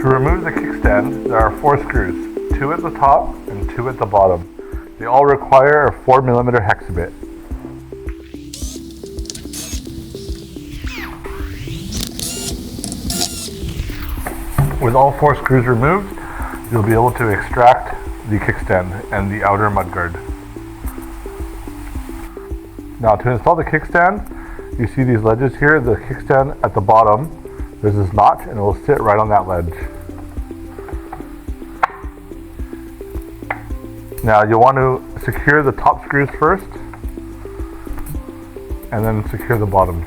To remove the kickstand, there are 4 screws, 2 at the top and 2 at the bottom. They all require a 4mm hex bit. With all 4 screws removed, you'll be able to extract the kickstand and the outer mudguard. Now to install the kickstand, you see these ledges here, the kickstand at the bottom, there's this notch and it will sit right on that ledge. Now you'll want to secure the top screws first and then secure the bottoms.